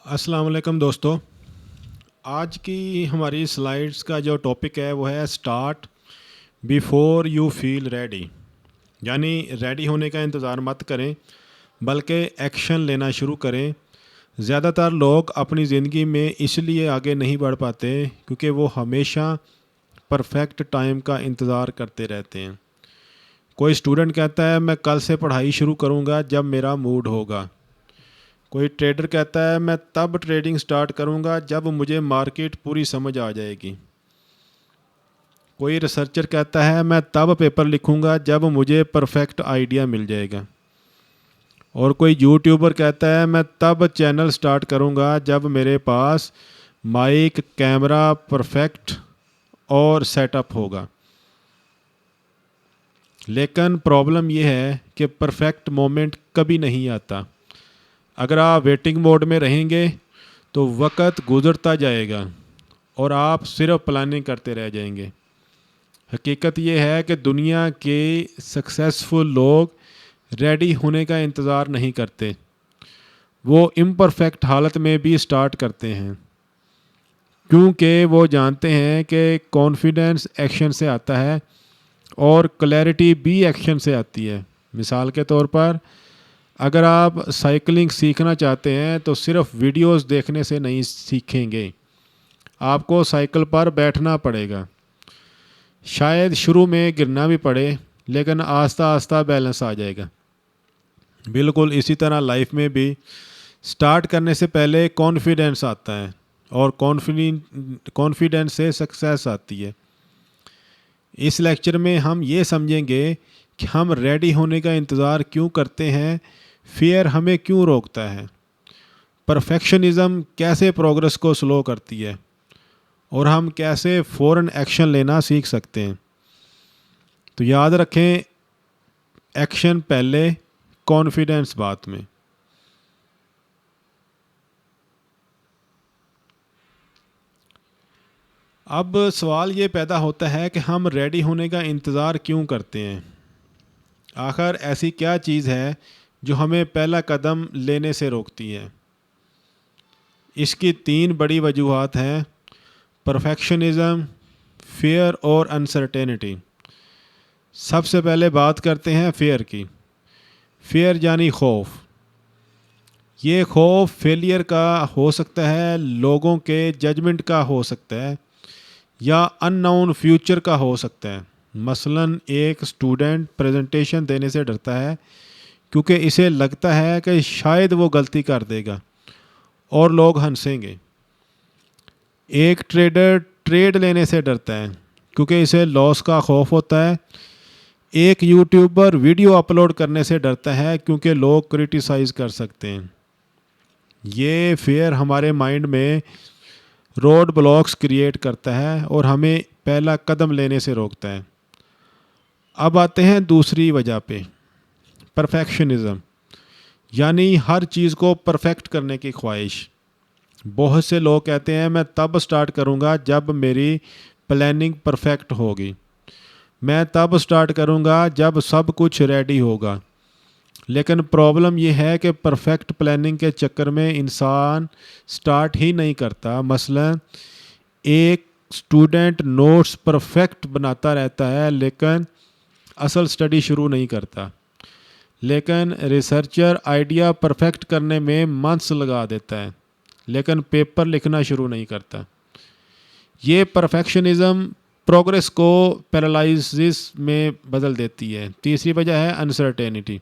अस्सलाम वालेकुम दोस्तों। आज की हमारी स्लाइड्स का जो टॉपिक है वो है start before you feel ready. यानी रेडी होने का इंतज़ार मत करें बल्कि एक्शन लेना शुरू करें। ज़्यादातर लोग अपनी ज़िंदगी में इसलिए आगे नहीं बढ़ पाते क्योंकि वो हमेशा परफेक्ट टाइम का इंतज़ार करते रहते हैं। कोई स्टूडेंट कहता है मैं कल से पढ़ाई शुरू करूँगा जब मेरा मूड होगा। कोई ट्रेडर कहता है मैं तब ट्रेडिंग स्टार्ट करूंगा जब मुझे मार्केट पूरी समझ आ जाएगी। कोई रिसर्चर कहता है मैं तब पेपर लिखूंगा जब मुझे परफेक्ट आइडिया मिल जाएगा। और कोई यूट्यूबर कहता है मैं तब चैनल स्टार्ट करूंगा जब मेरे पास माइक कैमरा परफेक्ट और सेटअप होगा। लेकिन प्रॉब्लम यह है कि परफेक्ट मोमेंट कभी नहीं आता। अगर आप वेटिंग मोड में रहेंगे तो वक्त गुजरता जाएगा और आप सिर्फ प्लानिंग करते रह जाएंगे। हकीकत यह है कि दुनिया के सक्सेसफुल लोग रेडी होने का इंतज़ार नहीं करते, वो इम्परफेक्ट हालत में भी स्टार्ट करते हैं क्योंकि वो जानते हैं कि कॉन्फिडेंस एक्शन से आता है और क्लैरिटी भी एक्शन से आती है। मिसाल के तौर पर अगर आप साइकिलिंग सीखना चाहते हैं तो सिर्फ वीडियोस देखने से नहीं सीखेंगे, आपको साइकिल पर बैठना पड़ेगा। शायद शुरू में गिरना भी पड़े लेकिन आस्ता आस्ता बैलेंस आ जाएगा। बिल्कुल इसी तरह लाइफ में भी स्टार्ट करने से पहले कॉन्फिडेंस आता है और कॉन्फिडेंस से सक्सेस आती है। इस लेक्चर में हम ये समझेंगे कि हम रेडी होने का इंतज़ार क्यों करते हैं, फियर हमें क्यों रोकता है, परफेक्शनिज़म कैसे प्रोग्रेस को स्लो करती है और हम कैसे फ़ौरन एक्शन लेना सीख सकते हैं। तो याद रखें, एक्शन पहले, कॉन्फिडेंस बाद में। अब सवाल ये पैदा होता है कि हम रेडी होने का इंतज़ार क्यों करते हैं। आखिर ऐसी क्या चीज़ है जो हमें पहला कदम लेने से रोकती है। इसकी तीन बड़ी वजूहात हैं: परफेक्शनिज़म, फियर और अनसर्टेनिटी। सबसे पहले बात करते हैं फियर की। फियर यानी खौफ। ये खौफ फेलियर का हो सकता है, लोगों के जजमेंट का हो सकता है या अननोन फ्यूचर का हो सकता है। मसलन एक स्टूडेंट प्रेजेंटेशन देने से डरता है क्योंकि इसे लगता है कि शायद वो गलती कर देगा और लोग हंसेंगे। एक ट्रेडर ट्रेड लेने से डरता है क्योंकि इसे लॉस का खौफ होता है। एक यूट्यूबर वीडियो अपलोड करने से डरता है क्योंकि लोग क्रिटिसाइज़ कर सकते हैं। ये फियर हमारे माइंड में रोड ब्लॉक्स क्रिएट करता है और हमें पहला कदम लेने से रोकता है। अब आते हैं दूसरी वजह पे, परफेक्शनिज़म यानी हर चीज़ को परफेक्ट करने की ख्वाहिश। बहुत से लोग कहते हैं मैं तब स्टार्ट करूँगा जब मेरी प्लानिंग परफेक्ट होगी, मैं तब स्टार्ट करूँगा जब सब कुछ रेडी होगा। लेकिन प्रॉब्लम यह है कि परफेक्ट प्लानिंग के चक्कर में इंसान स्टार्ट ही नहीं करता। मसलन एक स्टूडेंट नोट्स परफेक्ट बनाता रहता है लेकिन असल स्टडी शुरू नहीं करता। लेकिन रिसर्चर आइडिया परफेक्ट करने में मंथ्स लगा देता है लेकिन पेपर लिखना शुरू नहीं करता। ये परफेक्शनिज़म प्रोग्रेस को पैरालिसिस में बदल देती है। तीसरी वजह है अनसर्टेनिटी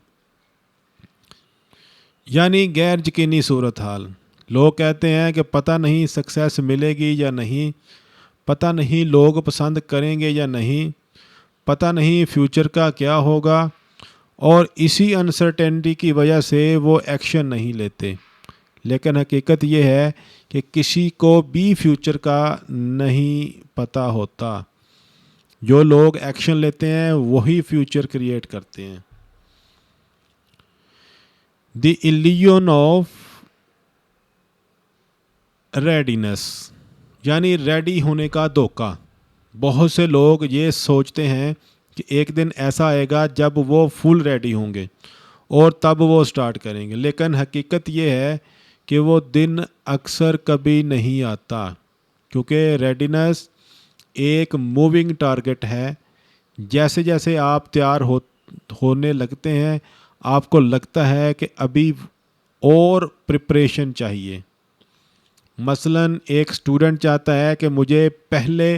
यानी गैर यकीनी सूरत हाल। लोग कहते हैं कि पता नहीं सक्सेस मिलेगी या नहीं, पता नहीं लोग पसंद करेंगे या नहीं, पता नहीं फ्यूचर का क्या होगा, और इसी अनसर्टेनिटी की वजह से वो एक्शन नहीं लेते। लेकिन हकीकत ये है कि किसी को भी फ्यूचर का नहीं पता होता। जो लोग एक्शन लेते हैं वही फ्यूचर क्रिएट करते हैं। द इल्यूजन ऑफ रेडीनेस यानी रेडी होने का धोखा। बहुत से लोग ये सोचते हैं कि एक दिन ऐसा आएगा जब वो फुल रेडी होंगे और तब वो स्टार्ट करेंगे। लेकिन हकीकत ये है कि वो दिन अक्सर कभी नहीं आता, क्योंकि रेडीनेस एक मूविंग टारगेट है। जैसे जैसे आप तैयार होने लगते हैं, आपको लगता है कि अभी और प्रिपरेशन चाहिए। मसलन एक स्टूडेंट चाहता है कि मुझे पहले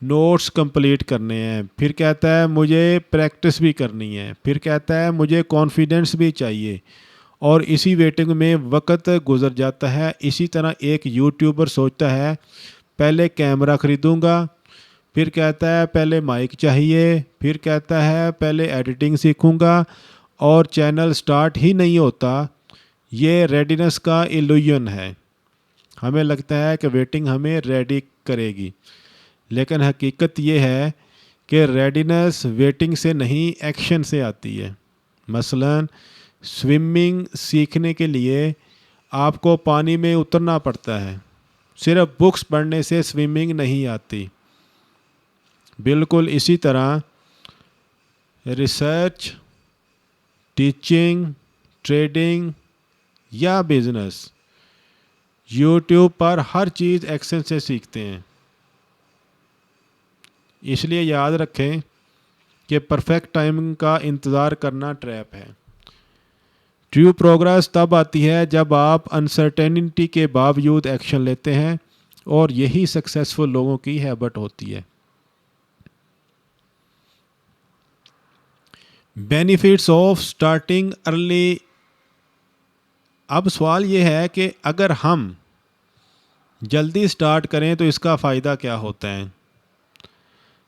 नोट्स कंप्लीट करने हैं, फिर कहता है मुझे प्रैक्टिस भी करनी है, फिर कहता है मुझे कॉन्फिडेंस भी चाहिए, और इसी वेटिंग में वक्त गुजर जाता है। इसी तरह एक यूट्यूबर सोचता है पहले कैमरा ख़रीदूँगा, फिर कहता है पहले माइक चाहिए, फिर कहता है पहले एडिटिंग सीखूँगा, और चैनल स्टार्ट ही नहीं होता। ये रेडीनेस का इल्यूजन है। हमें लगता है कि वेटिंग हमें रेडी करेगी, लेकिन हकीकत ये है कि रेडीनेस वेटिंग से नहीं, एक्शन से आती है। मसलन स्विमिंग सीखने के लिए आपको पानी में उतरना पड़ता है, सिर्फ बुक्स पढ़ने से स्विमिंग नहीं आती। बिल्कुल इसी तरह रिसर्च, टीचिंग, ट्रेडिंग या बिजनेस, यूट्यूब पर हर चीज़ एक्शन से सीखते हैं। इसलिए याद रखें कि परफेक्ट टाइमिंग का इंतज़ार करना ट्रैप है। ट्रू प्रोग्रेस तब आती है जब आप अनसर्टेनिटी के बावजूद एक्शन लेते हैं, और यही सक्सेसफुल लोगों की हैबिट होती है। Benefits of starting early. अब सवाल ये है कि अगर हम जल्दी स्टार्ट करें तो इसका फ़ायदा क्या होता है।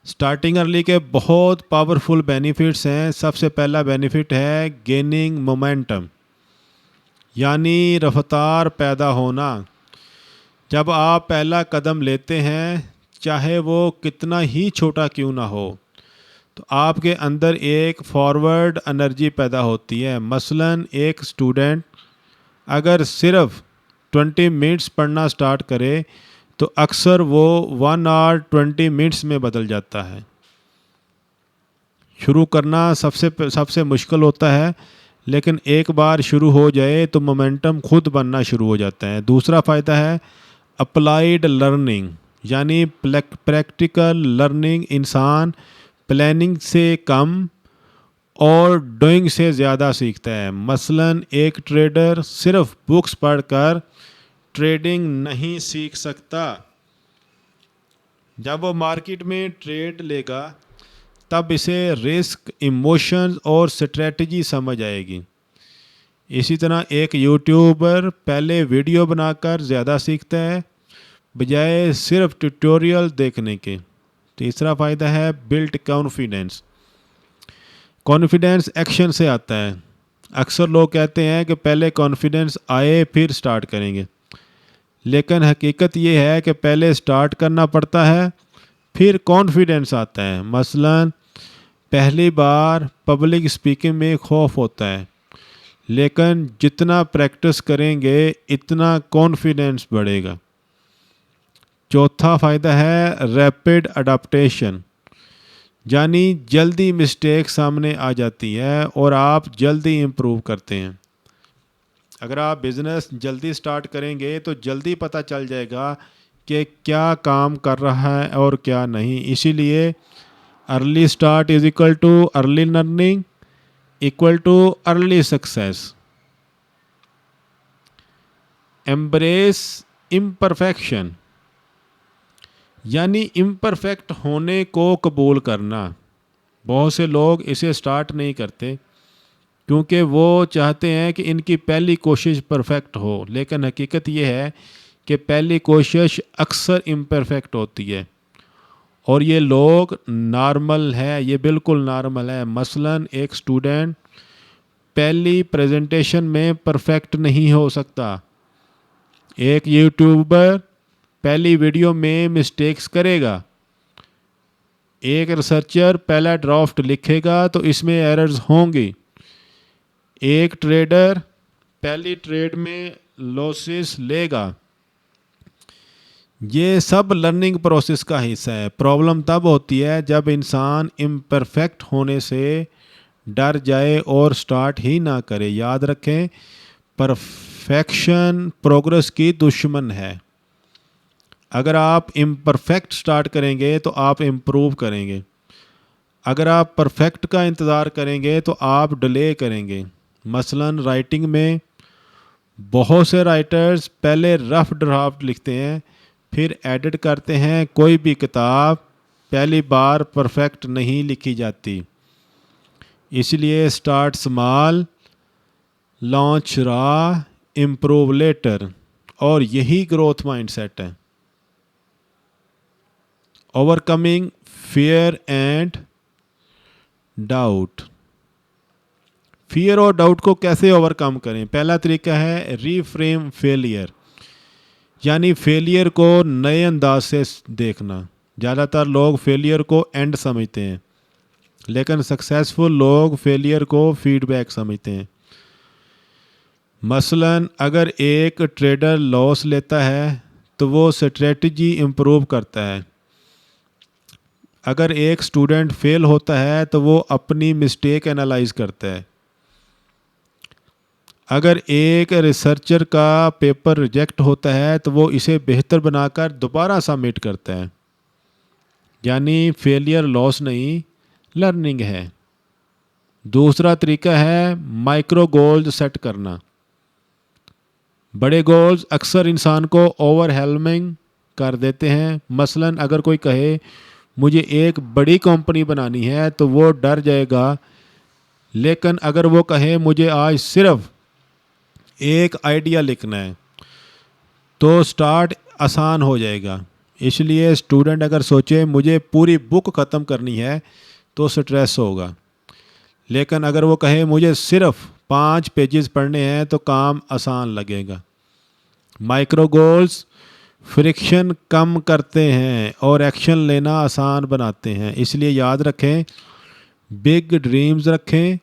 स्टार्टिंग अर्ली के बहुत पावरफुल बेनिफिट्स हैं। सबसे पहला बेनिफिट है गेनिंग मोमेंटम, यानी रफ्तार पैदा होना। जब आप पहला कदम लेते हैं, चाहे वो कितना ही छोटा क्यों ना हो, तो आपके अंदर एक फॉरवर्ड एनर्जी पैदा होती है। मसलन एक स्टूडेंट अगर सिर्फ 20 मिनट्स पढ़ना स्टार्ट करे तो अक्सर वो 1 आवर 20 मिनट्स में बदल जाता है। शुरू करना सबसे मुश्किल होता है, लेकिन एक बार शुरू हो जाए तो मोमेंटम खुद बनना शुरू हो जाता है। दूसरा फ़ायदा है अप्लाइड लर्निंग, यानी प्रैक्टिकल लर्निंग। इंसान प्लानिंग से कम और डूइंग से ज़्यादा सीखता है। मसलन एक ट्रेडर सिर्फ बुक्स पढ़कर ट्रेडिंग नहीं सीख सकता। जब वो मार्केट में ट्रेड लेगा तब इसे रिस्क, इमोशंस और स्ट्रेटजी समझ आएगी। इसी तरह एक यूट्यूबर पहले वीडियो बनाकर ज़्यादा सीखता है बजाय सिर्फ ट्यूटोरियल देखने के। तीसरा फ़ायदा है बिल्ट कॉन्फिडेंस। कॉन्फिडेंस एक्शन से आता है। अक्सर लोग कहते हैं कि पहले कॉन्फिडेंस आए फिर स्टार्ट करेंगे, लेकिन हकीकत ये है कि पहले स्टार्ट करना पड़ता है, फिर कॉन्फिडेंस आता है। मसलन पहली बार पब्लिक स्पीकिंग में खौफ होता है, लेकिन जितना प्रैक्टिस करेंगे इतना कॉन्फिडेंस बढ़ेगा। चौथा फ़ायदा है रैपिड अडाप्टेशन, यानी जल्दी मिस्टेक सामने आ जाती है और आप जल्दी इम्प्रूव करते हैं। अगर आप बिज़नेस जल्दी स्टार्ट करेंगे तो जल्दी पता चल जाएगा कि क्या काम कर रहा है और क्या नहीं। इसीलिए early start is equal too early learning equal too early success. Embrace imperfection, यानी इम्परफेक्ट होने को कबूल करना। बहुत से लोग इसे स्टार्ट नहीं करते क्योंकि वो चाहते हैं कि इनकी पहली कोशिश परफेक्ट हो, लेकिन हकीकत ये है कि पहली कोशिश अक्सर इम्परफेक्ट होती है, और ये लोग नॉर्मल है, ये बिल्कुल नॉर्मल है। मसलन एक स्टूडेंट पहली प्रेजेंटेशन में परफेक्ट नहीं हो सकता। एक यूट्यूबर पहली वीडियो में मिस्टेक्स करेगा। एक रिसर्चर पहला ड्राफ्ट लिखेगा तो इसमें एरर्स होंगी। एक ट्रेडर पहली ट्रेड में लॉसेस लेगा। ये सब लर्निंग प्रोसेस का हिस्सा है। प्रॉब्लम तब होती है जब इंसान इम्परफेक्ट होने से डर जाए और स्टार्ट ही ना करे। याद रखें, परफेक्शन प्रोग्रेस की दुश्मन है। अगर आप इम्परफेक्ट स्टार्ट करेंगे तो आप इम्प्रूव करेंगे। अगर आप परफेक्ट का इंतज़ार करेंगे तो आप डिले करेंगे। मसलन राइटिंग में बहुत से राइटर्स पहले रफ ड्राफ्ट लिखते हैं, फिर एडिट करते हैं। कोई भी किताब पहली बार परफेक्ट नहीं लिखी जाती। इसलिए start small, launch raw, improve later, और यही ग्रोथ माइंडसेट है। Overcoming fear and doubt. Fear और डाउट को कैसे ओवरकम करें? पहला तरीका है रीफ्रेम फेलियर, यानी फेलियर को नए अंदाज से देखना। ज़्यादातर लोग फेलियर को एंड समझते हैं, लेकिन सक्सेसफुल लोग फेलियर को फीडबैक समझते हैं। मसलन अगर एक ट्रेडर लॉस लेता है तो वो स्ट्रेटजी इम्प्रूव करता है। अगर एक स्टूडेंट फेल होता है तो वो अपनी मिस्टेक एनालाइज करता है। अगर एक रिसर्चर का पेपर रिजेक्ट होता है तो वो इसे बेहतर बनाकर दोबारा सबमिट करता है। यानी फेलियर लॉस नहीं, लर्निंग है। दूसरा तरीका है माइक्रो गोल्स सेट करना। बड़े गोल्स अक्सर इंसान को ओवरवेलमिंग कर देते हैं। मसलन अगर कोई कहे मुझे एक बड़ी कंपनी बनानी है तो वो डर जाएगा, लेकिन अगर वो कहे मुझे आज सिर्फ एक आइडिया लिखना है तो स्टार्ट आसान हो जाएगा। इसलिए स्टूडेंट अगर सोचे मुझे पूरी बुक ख़त्म करनी है तो स्ट्रेस होगा, लेकिन अगर वो कहे मुझे सिर्फ 5 पेजेस पढ़ने हैं तो काम आसान लगेगा। माइक्रो गोल्स फ्रिक्शन कम करते हैं और एक्शन लेना आसान बनाते हैं। इसलिए याद रखें, बिग ड्रीम्स रखें,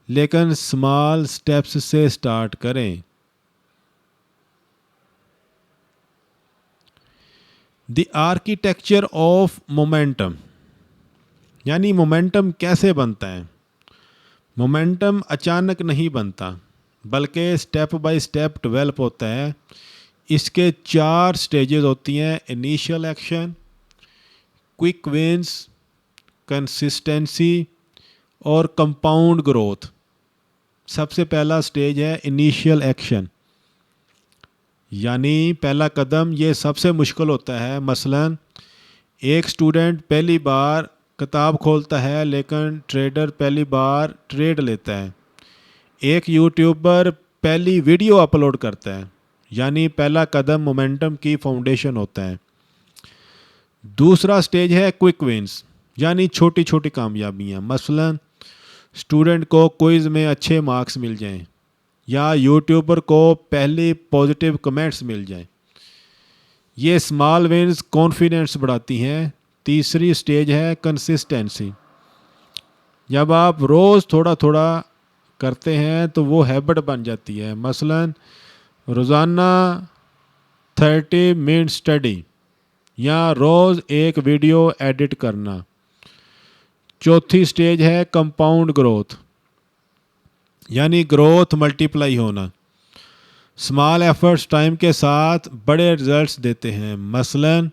लेकिन स्मॉल स्टेप्स से स्टार्ट करें। द आर्किटेक्चर ऑफ मोमेंटम, यानी मोमेंटम कैसे बनता है? मोमेंटम अचानक नहीं बनता, बल्कि स्टेप बाय स्टेप डेवलप होता है। इसके 4 स्टेजेस होती हैं: initial action, quick wins, consistency और कंपाउंड ग्रोथ। सबसे पहला स्टेज है इनिशियल एक्शन, यानी पहला कदम। ये सबसे मुश्किल होता है। मसलन एक स्टूडेंट पहली बार किताब खोलता है, लेकिन ट्रेडर पहली बार ट्रेड लेता है। एक यूट्यूबर पहली वीडियो अपलोड करता है, यानी पहला कदम मोमेंटम की फाउंडेशन होता है। दूसरा स्टेज है क्विक विंस, यानी छोटी छोटी कामयाबियाँ। मसलन स्टूडेंट को क्विज़ में अच्छे मार्क्स मिल जाएं, या यूट्यूबर को पहले पॉजिटिव कमेंट्स मिल जाएं। ये स्मॉल विंस कॉन्फिडेंस बढ़ाती हैं। तीसरी स्टेज है कंसिस्टेंसी। जब आप रोज़ थोड़ा थोड़ा करते हैं तो वो हैबिट बन जाती है। मसलन रोज़ाना 30 मिनट स्टडी, या रोज़ एक वीडियो एडिट करना। चौथी स्टेज है कंपाउंड ग्रोथ, यानी ग्रोथ मल्टीप्लाई होना। स्मॉल एफर्ट्स टाइम के साथ बड़े रिजल्ट्स देते हैं। मसलन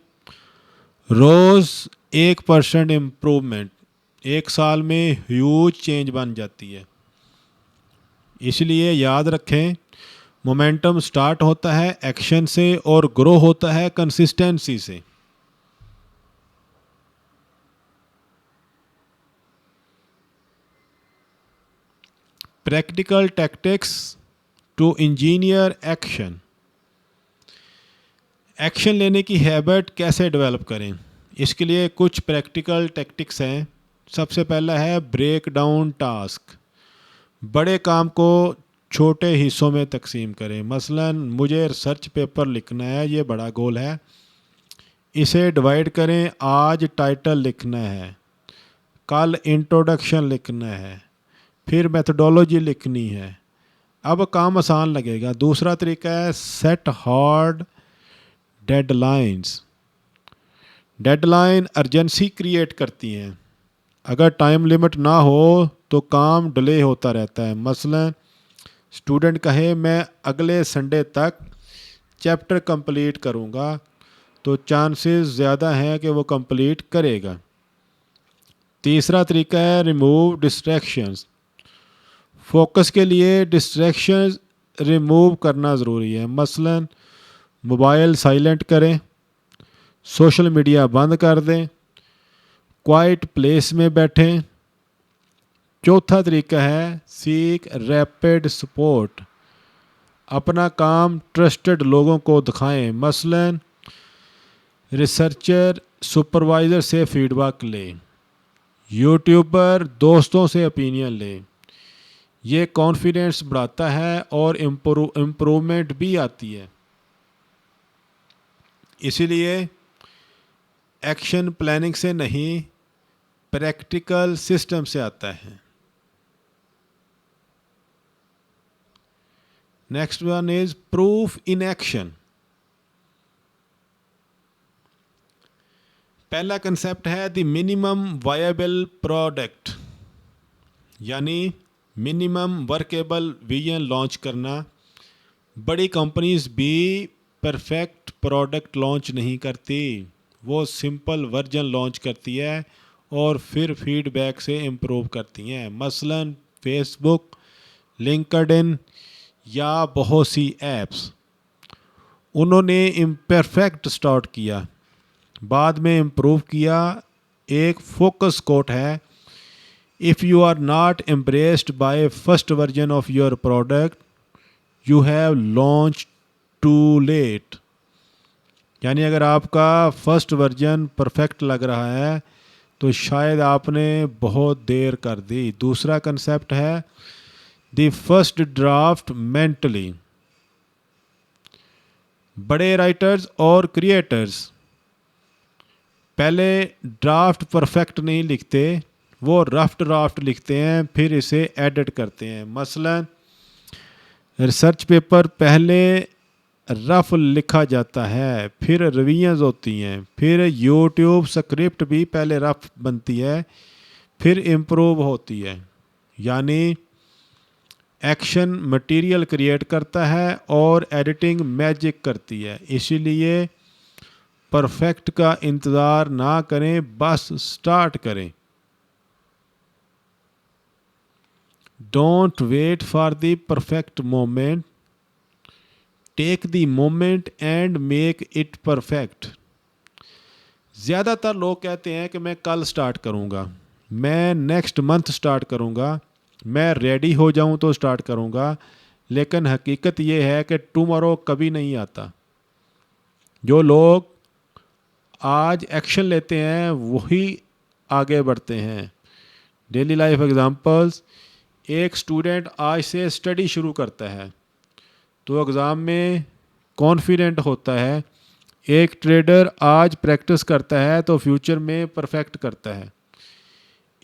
रोज़ 1% इम्प्रूवमेंट 1 साल में ह्यूज चेंज बन जाती है। इसलिए याद रखें, मोमेंटम स्टार्ट होता है एक्शन से और ग्रो होता है कंसिस्टेंसी से। Practical tactics to engineer action. Action लेने की हैबिट कैसे डेवलप करें? इसके लिए कुछ प्रैक्टिकल टैक्टिक्स हैं। सबसे पहला है ब्रेक डाउन टास्क। बड़े काम को छोटे हिस्सों में तकसीम करें। मसलन मुझे रिसर्च पेपर लिखना है, ये बड़ा गोल है। इसे डिवाइड करें। आज टाइटल लिखना है, कल इंट्रोडक्शन लिखना है, फिर मेथडोलॉजी लिखनी है। अब काम आसान लगेगा। दूसरा तरीका है set hard deadlines. Deadline urgency create करती हैं। अगर टाइम लिमिट ना हो तो काम डिले होता रहता है। मसलन स्टूडेंट कहे मैं अगले संडे तक चैप्टर कंप्लीट करूँगा, तो चांसेस ज़्यादा हैं कि वो कंप्लीट करेगा। तीसरा तरीका है रिमूव डिस्ट्रैक्शंस। फोकस के लिए डिस्ट्रैक्शंस रिमूव करना ज़रूरी है। मसलन मोबाइल साइलेंट करें, सोशल मीडिया बंद कर दें, क्वाइट प्लेस में बैठें। चौथा तरीका है सीक रैपिड सपोर्ट। अपना काम ट्रस्टेड लोगों को दिखाएं, मसलन रिसर्चर, सुपरवाइज़र से फीडबैक लें, यूट्यूबर, दोस्तों से ओपिनियन लें। ये कॉन्फिडेंस बढ़ाता है और इम्प्रूवमेंट भी आती है। इसीलिए एक्शन प्लानिंग से नहीं, प्रैक्टिकल सिस्टम से आता है। Next one is proof in action. पहला कंसेप्ट है द मिनिमम वायबल प्रोडक्ट, यानी मिनिमम वर्केबल विजन लॉन्च करना। बड़ी कंपनीज भी परफेक्ट प्रोडक्ट लॉन्च नहीं करती, वो सिंपल वर्जन लॉन्च करती है और फिर फीडबैक से इम्प्रूव करती हैं। मसलन फेसबुक, लिंक्डइन या बहुत सी ऐप्स, उन्होंने इम्परफेक्ट स्टार्ट किया, बाद में इम्प्रूव किया। एक फोकस कोट है, if you are not embarrassed by first version of your product you have launched too late. यानी अगर आपका फर्स्ट वर्जन परफेक्ट लग रहा है तो शायद आपने बहुत देर कर दी। दूसरा कंसेप्ट है द फर्स्ट ड्राफ्ट मेंटली। बड़े राइटर्स और क्रिएटर्स पहले ड्राफ्ट परफेक्ट नहीं लिखते, वो रफ ड्राफ्ट लिखते हैं, फिर इसे एडिट करते हैं। मसलन रिसर्च पेपर पहले रफ लिखा जाता है, फिर रिवीजन्स होती हैं, फिर यूट्यूब स्क्रिप्ट भी पहले रफ बनती है, फिर इम्प्रूव होती है। यानी एक्शन मटेरियल क्रिएट करता है और एडिटिंग मैजिक करती है। इसीलिए परफेक्ट का इंतज़ार ना करें, बस स्टार्ट करें। Don't wait for the perfect moment, take the moment and make it perfect. ज़्यादातर लोग कहते हैं कि मैं कल स्टार्ट करूँगा, मैं नेक्स्ट मंथ स्टार्ट करूँगा, मैं रेडी हो जाऊँ तो स्टार्ट करूँगा, लेकिन हकीकत ये है कि टुमारो कभी नहीं आता। जो लोग आज एक्शन लेते हैं वही आगे बढ़ते हैं। डेली लाइफ एग्जांपल्स, एक स्टूडेंट आज से स्टडी शुरू करता है तो एग्ज़ाम में कॉन्फिडेंट होता है। एक ट्रेडर आज प्रैक्टिस करता है तो फ्यूचर में परफेक्ट करता है।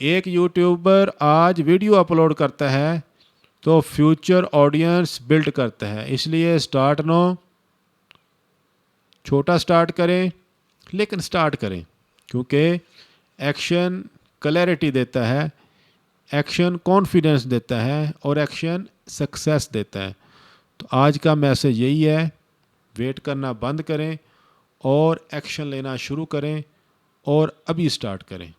एक यूट्यूबर आज वीडियो अपलोड करता है तो फ्यूचर ऑडियंस बिल्ड करता है। इसलिए स्टार्ट नो, छोटा स्टार्ट करें लेकिन स्टार्ट करें, क्योंकि एक्शन क्लैरिटी देता है, एक्शन कॉन्फिडेंस देता है और एक्शन सक्सेस देता है। तो आज का मैसेज यही है, वेट करना बंद करें और एक्शन लेना शुरू करें और अभी स्टार्ट करें।